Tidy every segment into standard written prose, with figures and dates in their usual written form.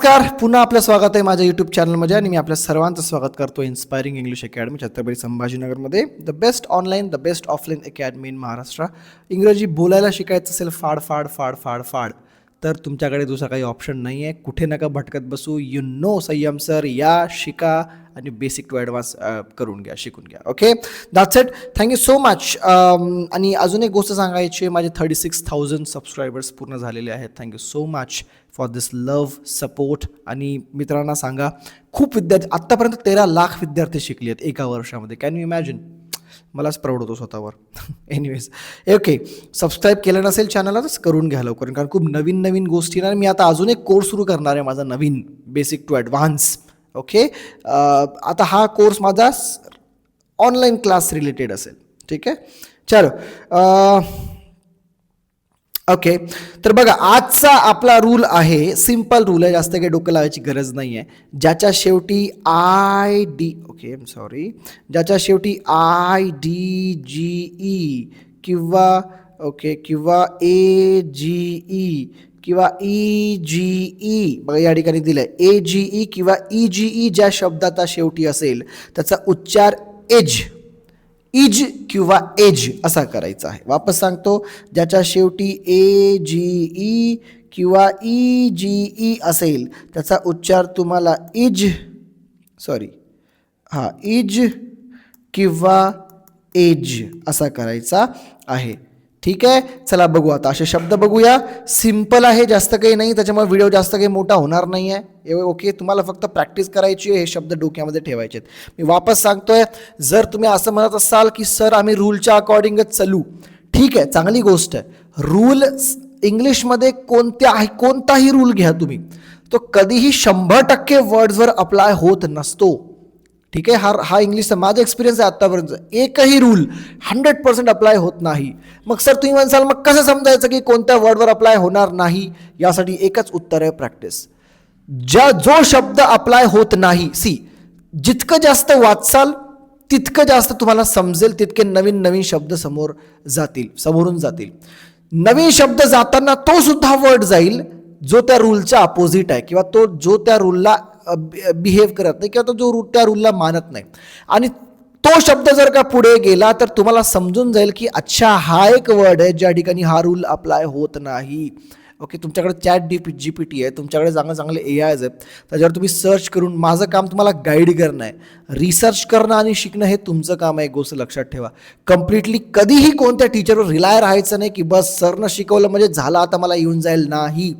नमस्कार, पुन्हा आपलं स्वागत आहे माझ्या यूट्यूब चॅनलमध्ये आणि मी आपल्या सर्वांचं स्वागत करतो इन्स्पायरिंग इंग्लिश अकॅडमी छत्रपती संभाजीनगरमध्ये. The best online, the best offline academy in Maharashtra. इंग्रजी बोलायला शिकायचं असेल फाड फाड फाड फाड फाड तर तुमच्याकडे दुसरा काही ऑप्शन नाही आहे. कुठे नका भटकत बसू. यू नो संयम सर, या शिका आणि बेसिक टू ॲडव्हान्स करून घ्या, शिकून घ्या. Okay, that's it. Thank you so much. आणि अजून एक गोष्ट सांगायची आहे, माझे 36,000 सबस्क्रायबर्स पूर्ण झालेले आहेत. Thank you so much for this love, support. आणि मित्रांना सांगा, खूप विद्यार्थी आत्तापर्यंत 13 लाख विद्यार्थी शिकले आहेत एका वर्षामध्ये. Can you imagine? मलाच प्राऊड होतो स्वतःवर. एनिवेज, ओके, सबस्क्राईब केलं नसेल चॅनलला तर करून घ्या लवकर, कारण खूप नवीन नवीन गोष्टी ना. मी आता अजून एक कोर्स सुरू करणार आहे माझा नवीन, बेसिक टू ॲडव्हान्स. ओके, आता हा कोर्स माझा ऑनलाईन क्लास रिलेटेड असेल. ठीक आहे, चलो. ओके, तर बघा, आजचा आपला रूल आहे, सिम्पल रूल आहे, जास्त काही डोकं लावायची गरज नाही आहे. ज्याच्या शेवटी ज्याच्या शेवटी IDGE किंवा किंवा AGE किंवा EGE, बघा या ठिकाणी दिलंय AGE किंवा EGE, ज्या शब्दाचा शेवटी असेल त्याचा उच्चार इज किंवा एज असा करायचा आहे. वापस सांगतो, ज्याच्या शेवटी AGE किंवा EGE असेल त्याचा उच्चार तुम्हाला इज किंवा एज असा करायचा आहे. ठीक आहे, चला बघू आता असे शब्द बघूया. सिम्पल आहे, जास्त काही नाही, त्याच्यामुळे व्हिडिओ जास्त काही मोठा होणार नाही आहे. ओके, तुम्हाला फक्त प्रॅक्टिस करायची आहे, हे शब्द डोक्यामध्ये ठेवायचे आहेत. मी वापस सांगतोय, जर तुम्ही असं म्हणत असाल की सर आम्ही रूलच्या अकॉर्डिंगच चालू, ठीक आहे, चांगली गोष्ट आहे. रूल इंग्लिशमध्ये कोणताही रूल घ्या तुम्ही, तो कधीही 100% वर्ड्सवर अप्लाय होत नसतो. ठीक आहे, हा इंग्लिशचा माझा एक्सपिरियन्स आहे आत्तापर्यंत. एकही रूल 100% अप्लाय होत नाही. मग सर तुम्ही म्हणसाल, मग कसं समजायचं की कोणत्या वर्डवर अप्लाय होणार नाही? यासाठी एकच उत्तर आहे, प्रॅक्टिस. जो शब्द अप्लाय होत नाही, जितकं जास्त वाचाल तितकं जास्त तुम्हाला समजेल, तितके नवीन नवीन शब्द समोरून जातील. नवीन शब्द जाताना तो सुद्धा वर्ड जाईल जो त्या रूलच्या अपोजिट आहे, किंवा जो त्या रूलला बिहेव करत नाही, किंवा तो जो त्या रूलला मानत नाही. आणि तो शब्द जर का पुढे गेला तर तुम्हाला समजून जाईल की अच्छा, हा एक वर्ड आहे ज्या ठिकाणी हा रूल अप्लाय होत नाही. ओके, तुमच्याकडे ChatGPT आहे, तुमच्याकडे चांगले AIs आहेत, त्याच्यावर तुम्ही सर्च करून, माझं काम तुम्हाला गाईड करणं आहे. रिसर्च करणं आणि शिकणं हे तुमचं काम आहे. एक गोष्ट लक्षात ठेवा, कम्प्लिटली कधीही कोणत्या टीचरवर रिलाय राहायचं नाही की बस सरनं शिकवलं म्हणजे झालं, आता मला येऊन जाईल. नाही,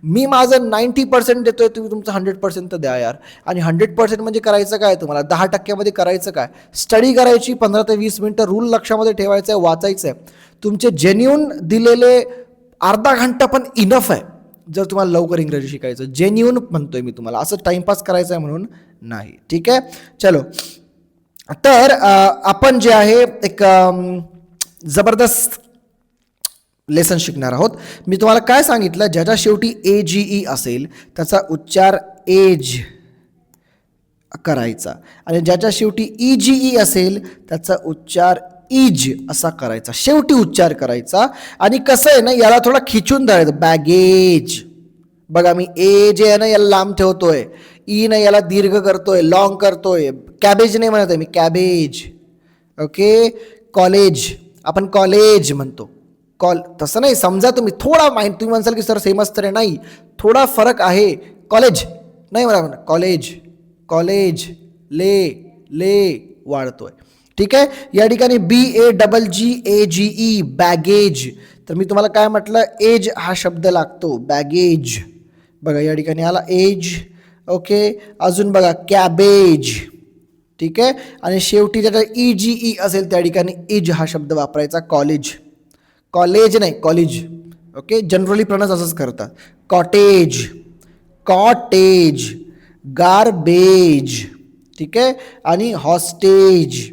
मी माझं 90% देतोय, तुम्ही तुमचं 100% तर द्या यार. आणि 100% म्हणजे करायचं काय? तुम्हाला 10% करायचं काय? स्टडी करायची 15 ते 20 मिनटं, रूल लक्षामध्ये ठेवायचं आहे, वाचायचं आहे. तुमचे जेन्युन दिलेले अर्धा घंटा पण इनफ आहे जर तुम्हाला लवकर इंग्रजी शिकायचं. जेन्युन म्हणतोय मी तुम्हाला, असं टाइमपास करायचं आहे म्हणून नाही. ठीक आहे, चलो. तर आपण जे आहे एक जबरदस्त लेसन शिकणार आहोत. मी तुम्हाला काय सांगितलं, ज्याच्या शेवटी AGE असेल त्याचा उच्चार एज करायचा, आणि ज्याच्या शेवटी EGE असेल त्याचा उच्चार इज असा करायचा, शेवटी उच्चार करायचा. आणि कसं आहे ना, याला थोडा खिचून धरायचं. बॅगेज, बघा मी जे आहे ना याला लांब ठेवतोय, ना याला दीर्घ करतोय, लॉंग करतोय. कॅबेज नाही म्हणत आहे मी, कॅबेज. ओके, कॉलेज, आपण कॉलेज म्हणतो. तसं नाही, समजा तुम्ही थोडा माइंड, तुम्ही म्हणसाल की सर सेमच तर नाही, थोडा फरक आहे. कॉलेज नाही म्हणा, कॉलेज ले वाढतोय. ठीक आहे, या ठिकाणी BAGGAGE, बॅगेज. तर मी तुम्हाला काय म्हटलं, एज हा शब्द लागतो, बॅगेज. बघा या ठिकाणी आला एज. ओके, अजून बघा कॅबेज. ठीक आहे, आणि शेवटी ज्याचा EGE असेल त्या ठिकाणी इज हा शब्द वापरायचा, कॉलेज नाही, कॉलेज. ओके, जनरली प्रोनाउन्स असंच करतात. Cottage, garbage. ठीक आहे, आणि हॉस्टेज.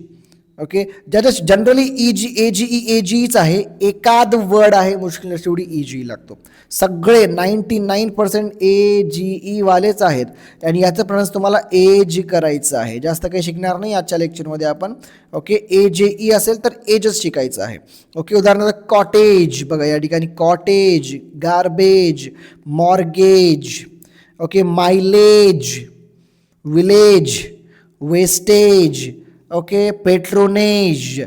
ओके, ज्याच्या जनरली AGEच आहे, एकाद वर्ड आहे मुश्किल शेवटी EGE लागतो. सगळे 99% AGE वालेच आहेत, आणि याचं प्रोनाउन्स तुम्हाला एज करायचं आहे. जास्त काही शिकणार नाही आजच्या लेक्चरमध्ये आपण. ओके, AJE असेल तर एजच शिकायचं आहे. ओके, उदाहरणार्थ कॉटेज, बघा या ठिकाणी cottage, garbage, mortgage. Okay, mileage, village, wastage, okay, patronage.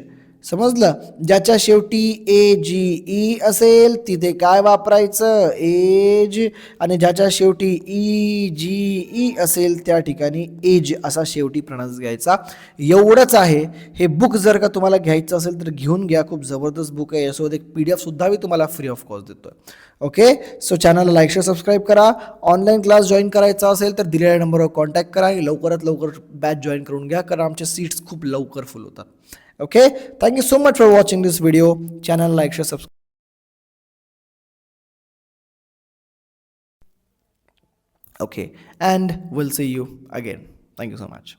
समजलं. ज्याच्या शेवटी AGE असेल तिथे काय वापरायचं, एज. आणि ज्याच्या शेवटी EGE असेल त्या ठिकाणी एज असा शेवटी प्रणस घ्यायचा. एवढंच आहे. हे बुक जर का तुम्हाला घ्यायचं असेल तर घेऊन घ्या. खूप जबरदस्त बुक आहे. यासोबत एक PDF सुद्धा मी तुम्हाला फ्री ऑफ कॉस्ट देतोय. ओके, सो चॅनलला लाईक शेअर सबस्क्राईब करा. ऑनलाईन क्लास जॉईन करायचा असेल तर दिलेल्या नंबरवर कॉन्टॅक्ट करा. लवकरात लवकर बॅच जॉईन करून घ्या, कारण आमचे सीट्स खूप लवकर फुल होतात. Okay, thank you so much for watching this video. Channel like, share, subscribe. Okay, and we'll see you again. Thank you so much.